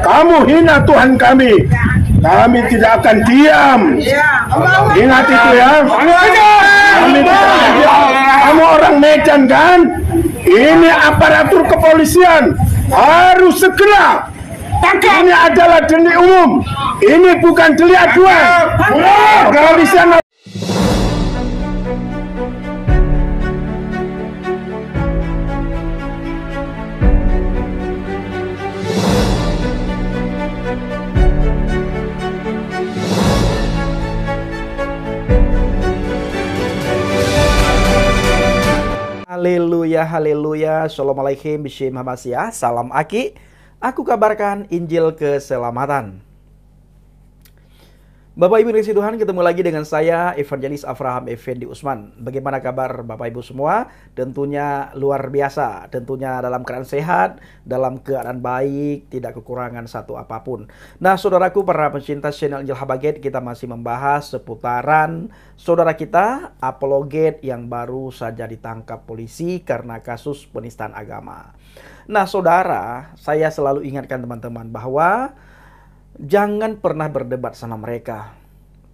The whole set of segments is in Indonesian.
Kamu hina Tuhan kami. Kami tidak akan diam. Ingat itu ya. Kami tidak akan diam. Kamu orang Medan kan? Ini aparatur kepolisian harus segera. Ini adalah delik umum. Ini bukan delik aduan. Kepolisian. Haleluya, haleluya, Assalamualaikum, Bismillah Muhammadiyah, Salam Aki. Aku kabarkan Injil keselamatan. Bapak Ibu dikasihi Tuhan, ketemu lagi dengan saya Evangelis Avraham Effendi Usman. Bagaimana kabar Bapak Ibu semua? Tentunya luar biasa, tentunya dalam keadaan sehat, dalam keadaan baik, tidak kekurangan satu apapun. Nah, saudaraku para pencinta channel Injil Habaget, kita masih membahas seputaran saudara kita apologet yang baru saja ditangkap polisi karena kasus penistaan agama. Nah, saudara, saya selalu ingatkan teman-teman bahwa jangan pernah berdebat sama mereka.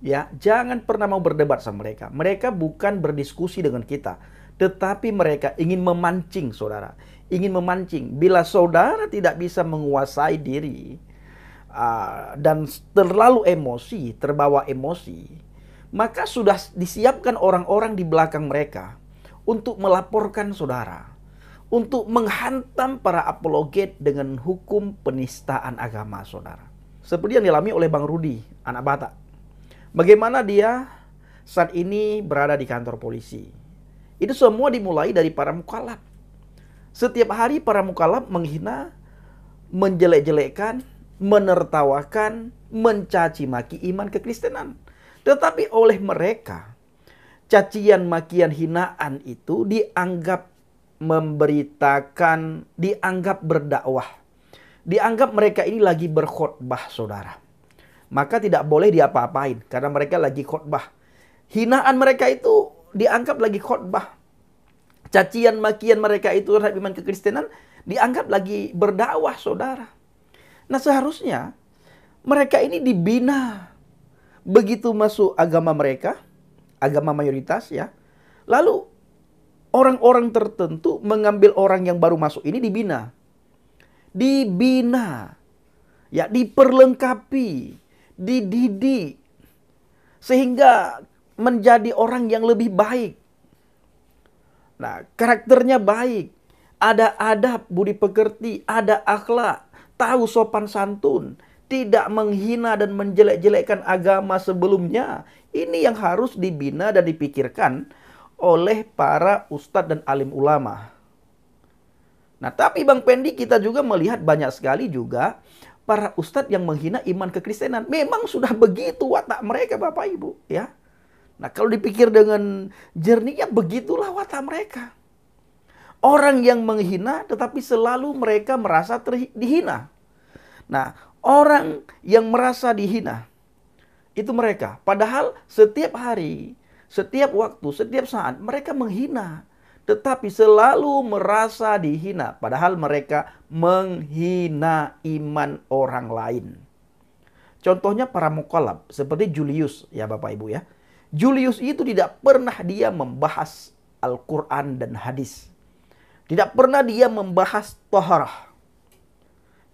Ya, jangan pernah mau berdebat sama mereka. Mereka bukan berdiskusi dengan kita, tetapi mereka ingin memancing, saudara. Ingin memancing. Bila saudara tidak bisa menguasai diri dan terlalu emosi, terbawa emosi, maka sudah disiapkan orang-orang di belakang mereka untuk melaporkan saudara, untuk menghantam para apologet dengan hukum penistaan agama, saudara. Seperti yang dialami oleh Bang Rudi, anak Batak. Bagaimana dia saat ini berada di kantor polisi. Itu semua dimulai dari para mukallaf. Setiap hari para mukallaf menghina, menjelek-jelekkan, menertawakan, mencaci maki iman kekristenan. Tetapi oleh mereka, cacian, makian, hinaan itu dianggap memberitakan, dianggap berdakwah. Dianggap mereka ini lagi berkhotbah, saudara. Maka tidak boleh diapa-apain karena mereka lagi khotbah. Hinaan mereka itu dianggap lagi khotbah. Cacian makian mereka itu terhadap iman kekristenan dianggap lagi berdakwah, saudara. Nah, seharusnya mereka ini dibina. Begitu masuk agama mereka, agama mayoritas ya. Lalu orang-orang tertentu mengambil orang yang baru masuk ini dibina. Ya, diperlengkapi, dididik, sehingga menjadi orang yang lebih baik. Nah, karakternya baik, ada adab, budi pekerti, ada akhlak, tahu sopan santun, tidak menghina dan menjelek-jelekkan agama sebelumnya. Ini yang harus dibina dan dipikirkan oleh para ustadz dan alim ulama. Nah, tapi Bang Pendi, kita juga melihat banyak sekali juga para ustadz yang menghina iman kekristenan. Memang sudah begitu watak mereka, Bapak Ibu, ya. Nah, kalau dipikir dengan jernih, ya begitulah watak mereka. Orang yang menghina tetapi selalu mereka merasa dihina. Nah, orang yang merasa dihina itu mereka. Padahal setiap hari, setiap waktu, setiap saat mereka menghina. Tetapi selalu merasa dihina. Padahal mereka menghina iman orang lain. Contohnya para mukallaf seperti Julius, ya Bapak Ibu ya. Julius itu tidak pernah dia membahas Al-Quran dan hadis. Tidak pernah dia membahas taharah,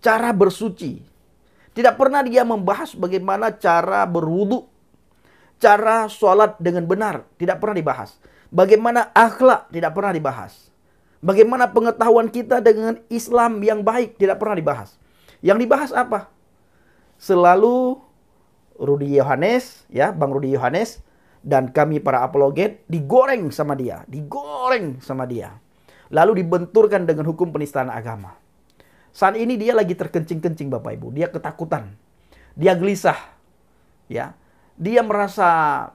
cara bersuci. Tidak pernah dia membahas bagaimana cara berwudu, cara sholat dengan benar. Tidak pernah dibahas. Bagaimana akhlak tidak pernah dibahas. Bagaimana pengetahuan kita dengan Islam yang baik tidak pernah dibahas. Yang dibahas apa? Selalu Rudi Yohanes, ya, Bang Rudi Yohanes dan kami para apologet digoreng sama dia, Lalu dibenturkan dengan hukum penistaan agama. Saat ini dia lagi terkencing-kencing, Bapak Ibu. Dia ketakutan. Dia gelisah. Ya. Dia merasa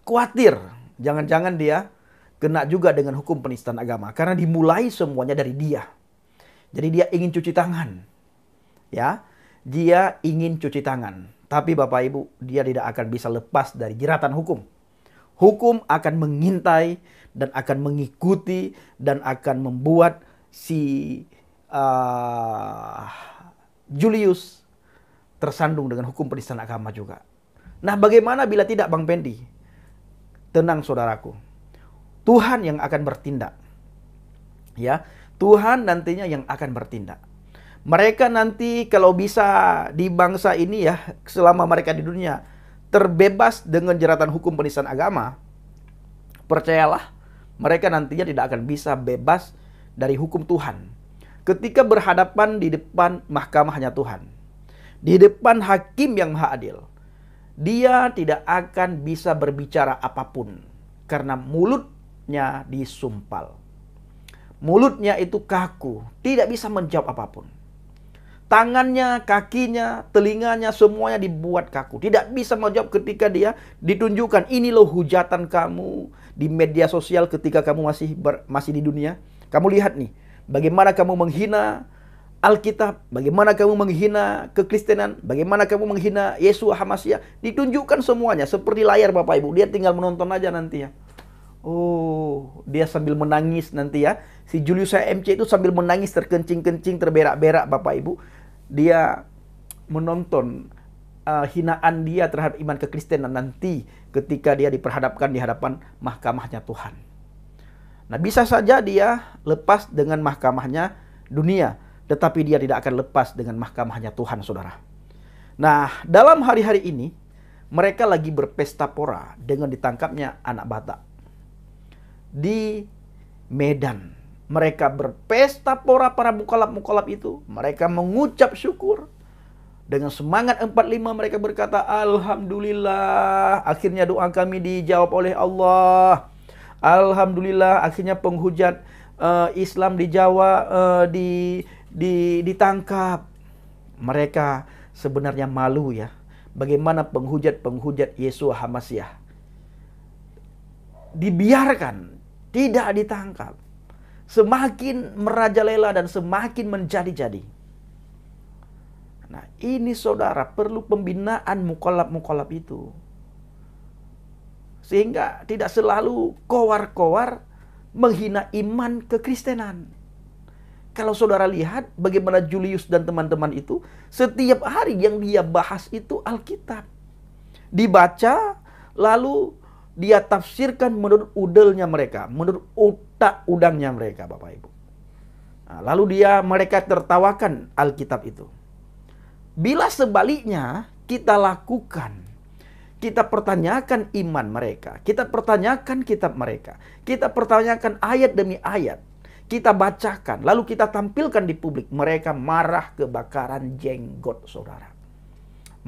khawatir. Jangan-jangan dia kena juga dengan hukum penistaan agama. Karena dimulai semuanya dari dia. Jadi dia ingin cuci tangan. Ya, dia ingin cuci tangan. Tapi Bapak Ibu, dia tidak akan bisa lepas dari jeratan hukum. Hukum akan mengintai dan akan mengikuti dan akan membuat si Julius tersandung dengan hukum penistaan agama juga. Nah, bagaimana bila tidak, Bang Pendi? Tenang saudaraku, Tuhan yang akan bertindak. Ya, Tuhan nantinya yang akan bertindak. Mereka nanti kalau bisa di bangsa ini ya, selama mereka di dunia terbebas dengan jeratan hukum penistaan agama, percayalah, mereka nantinya tidak akan bisa bebas dari hukum Tuhan. Ketika berhadapan di depan mahkamahnya Tuhan, di depan hakim yang maha adil, dia tidak akan bisa berbicara apapun karena mulutnya disumpal. Mulutnya itu kaku, tidak bisa menjawab apapun. Tangannya, kakinya, telinganya, semuanya dibuat kaku. Tidak bisa menjawab ketika dia ditunjukkan, ini loh hujatan kamu di media sosial ketika kamu masih di dunia. Kamu lihat nih, bagaimana kamu menghina Alkitab, bagaimana kamu menghina kekristenan, bagaimana kamu menghina Yeshua HaMashiach. Ditunjukkan semuanya seperti layar Bapak Ibu. Dia tinggal menonton aja nanti ya. Oh, dia sambil menangis nanti ya. Si Julius MC itu sambil menangis terkencing-kencing, terberak-berak Bapak Ibu. Dia menonton hinaan dia terhadap iman kekristenan nanti ketika dia diperhadapkan di hadapan mahkamahnya Tuhan. Nah, bisa saja dia lepas dengan mahkamahnya dunia, tetapi dia tidak akan lepas dengan mahkamahnya Tuhan, saudara. Nah, dalam hari-hari ini, mereka lagi berpesta pora dengan ditangkapnya anak Batak. Di Medan, mereka berpesta pora, para mukalab-mukalab itu. Mereka mengucap syukur. Dengan semangat 45 mereka berkata, Alhamdulillah, akhirnya doa kami dijawab oleh Allah. Alhamdulillah, akhirnya penghujat Islam di Jawa ditangkap. Mereka sebenarnya malu ya. Bagaimana penghujat-penghujat Yeshua HaMashiach dibiarkan, tidak ditangkap. Semakin merajalela dan semakin menjadi-jadi. Nah, ini saudara perlu pembinaan mukalab-mukalab itu. Sehingga tidak selalu kowar-kowar menghina iman kekristenan. Kalau saudara lihat bagaimana Julius dan teman-teman itu, setiap hari yang dia bahas itu Alkitab. Dibaca, lalu dia tafsirkan menurut udelnya mereka, menurut otak udangnya mereka, Bapak Ibu. Nah, lalu mereka tertawakan Alkitab itu. Bila sebaliknya kita lakukan, kita pertanyakan iman mereka, kita pertanyakan kitab mereka, kita pertanyakan ayat demi ayat, kita bacakan, lalu kita tampilkan di publik, mereka marah kebakaran jenggot, saudara.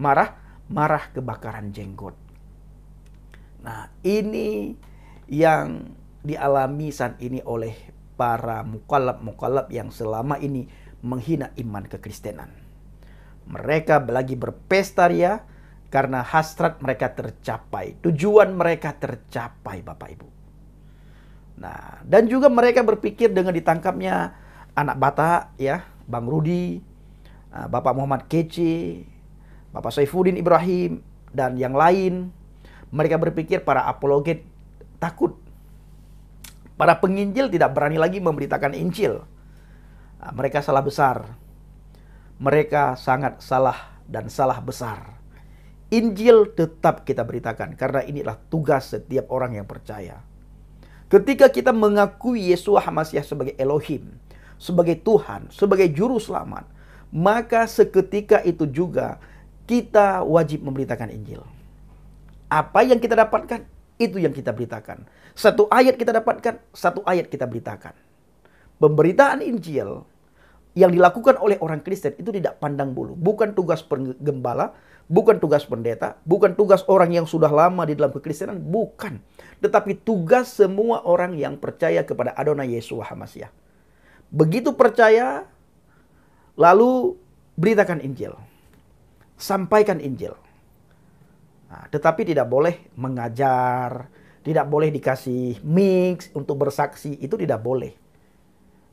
Marah kebakaran jenggot. Nah, ini yang dialami saat ini oleh para mukalab-mukalab yang selama ini menghina iman kekristenan. Mereka lagi berpesta ria karena hasrat mereka tercapai, tujuan mereka tercapai, Bapak Ibu. Nah, dan juga mereka berpikir dengan ditangkapnya anak Batak ya, Bang Rudi, Bapak Muhammad Kece, Bapak Saifuddin Ibrahim dan yang lain, mereka berpikir para apologet takut. Para penginjil tidak berani lagi memberitakan Injil. Nah, mereka salah besar. Mereka sangat salah dan salah besar. Injil tetap kita beritakan karena inilah tugas setiap orang yang percaya. Ketika kita mengakui Yeshua HaMashiach sebagai Elohim, sebagai Tuhan, sebagai juru selamat, maka seketika itu juga kita wajib memberitakan Injil. Apa yang kita dapatkan, itu yang kita beritakan. Satu ayat kita dapatkan, satu ayat kita beritakan. Pemberitaan Injil yang dilakukan oleh orang Kristen itu tidak pandang bulu. Bukan tugas penggembala, bukan tugas pendeta, bukan tugas orang yang sudah lama di dalam kekristenan, bukan. Tetapi tugas semua orang yang percaya kepada Adonai Yeshua HaMashiach. Begitu percaya, lalu beritakan Injil. Sampaikan Injil. Nah, tetapi tidak boleh mengajar, tidak boleh dikasih mix untuk bersaksi, itu tidak boleh.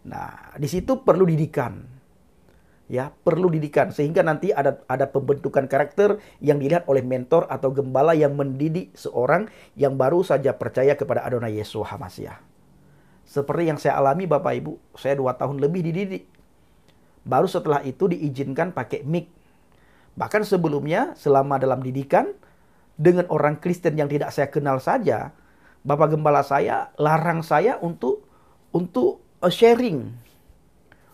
Nah, di situ perlu didikan. Ya, perlu didikan sehingga nanti ada pembentukan karakter yang dilihat oleh mentor atau gembala yang mendidik seorang yang baru saja percaya kepada Adonai Yeshua HaMashiach. Seperti yang saya alami Bapak Ibu, saya 2 tahun lebih dididik. Baru setelah itu diizinkan pakai mic. Bahkan sebelumnya selama dalam didikan dengan orang Kristen yang tidak saya kenal saja, Bapak Gembala saya larang saya untuk sharing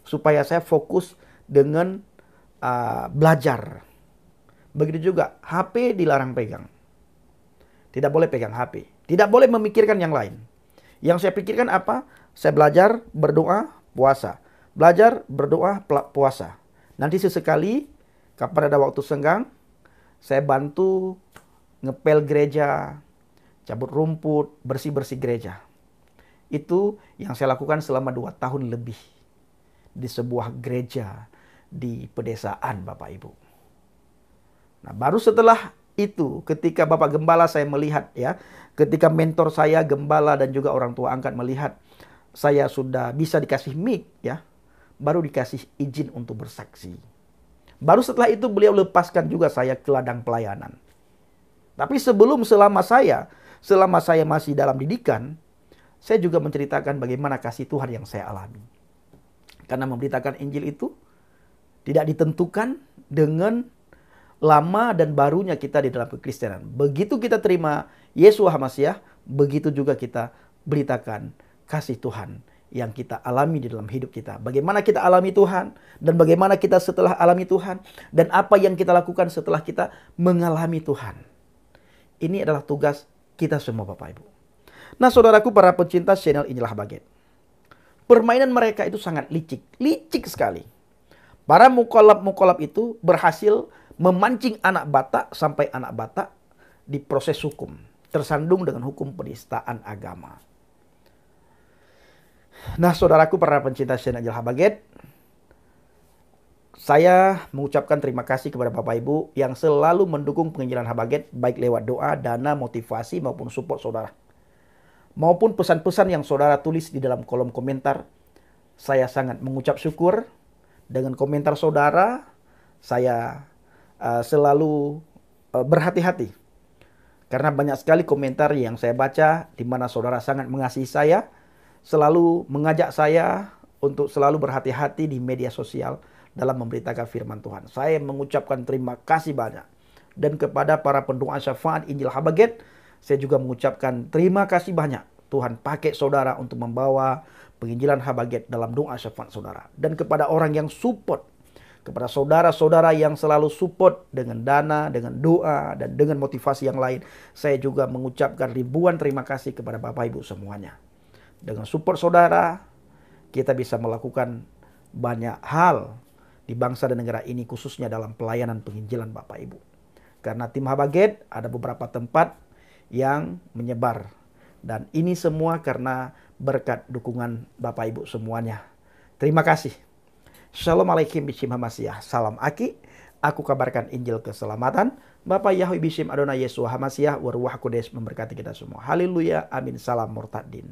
supaya saya fokus dengan belajar. Begitu juga HP dilarang pegang. Tidak boleh pegang HP. Tidak boleh memikirkan yang lain. Yang saya pikirkan apa? Saya belajar, berdoa, puasa. Belajar, berdoa, puasa. Nanti sesekali, kapan ada waktu senggang, saya bantu ngepel gereja, cabut rumput, bersih-bersih gereja. Itu yang saya lakukan selama 2 tahun lebih. Di sebuah gereja di pedesaan, Bapak Ibu. Nah, baru setelah itu, ketika Bapak Gembala saya melihat ya, ketika mentor saya, Gembala dan juga orang tua angkat melihat saya sudah bisa dikasih mic ya, baru dikasih izin untuk bersaksi. Baru setelah itu beliau lepaskan juga saya ke ladang pelayanan. Tapi selama saya masih dalam didikan, saya juga menceritakan bagaimana kasih Tuhan yang saya alami. Karena memberitakan Injil itu tidak ditentukan dengan lama dan barunya kita di dalam kekristenan. Begitu kita terima Yesus Hamasiah, begitu juga kita beritakan kasih Tuhan yang kita alami di dalam hidup kita. Bagaimana kita alami Tuhan, dan bagaimana kita setelah alami Tuhan, dan apa yang kita lakukan setelah kita mengalami Tuhan. Ini adalah tugas kita semua, Bapak Ibu. Nah, saudaraku para pecinta channel Injil Habaget, permainan mereka itu sangat licik sekali. Para mukolab itu berhasil memancing anak Batak sampai anak Batak diproses hukum, tersandung dengan hukum penistaan agama. Nah, saudaraku para pencinta channel Injil Habaget, saya mengucapkan terima kasih kepada Bapak Ibu yang selalu mendukung penginjilan Habaget, baik lewat doa, dana, motivasi maupun support saudara. Maupun pesan-pesan yang saudara tulis di dalam kolom komentar. Saya sangat mengucap syukur dengan komentar saudara. Saya selalu berhati-hati karena banyak sekali komentar yang saya baca di mana saudara sangat mengasihi saya, selalu mengajak saya untuk selalu berhati-hati di media sosial dalam memberitakan firman Tuhan. Saya mengucapkan terima kasih banyak. Dan kepada para pendoa syafaat Injil Habaget, saya juga mengucapkan terima kasih banyak. Tuhan pakai saudara untuk membawa penginjilan Habaget dalam doa syafaat saudara. Dan kepada orang yang support, kepada saudara-saudara yang selalu support dengan dana, dengan doa, dan dengan motivasi yang lain, saya juga mengucapkan ribuan terima kasih kepada Bapak Ibu semuanya. Dengan support saudara, kita bisa melakukan banyak hal di bangsa dan negara ini, khususnya dalam pelayanan penginjilan Bapak Ibu. Karena tim Habaget ada beberapa tempat yang menyebar. Dan ini semua karena berkat dukungan Bapak Ibu semuanya. Terima kasih. Shalom alaikum bishim hamasiah. Salam aki. Aku kabarkan Injil keselamatan. Bapak Yahweh bishim Adonai Yesus Hamasiah. Waruah Kudus memberkati kita semua. Haleluya. Amin. Salam murtadin.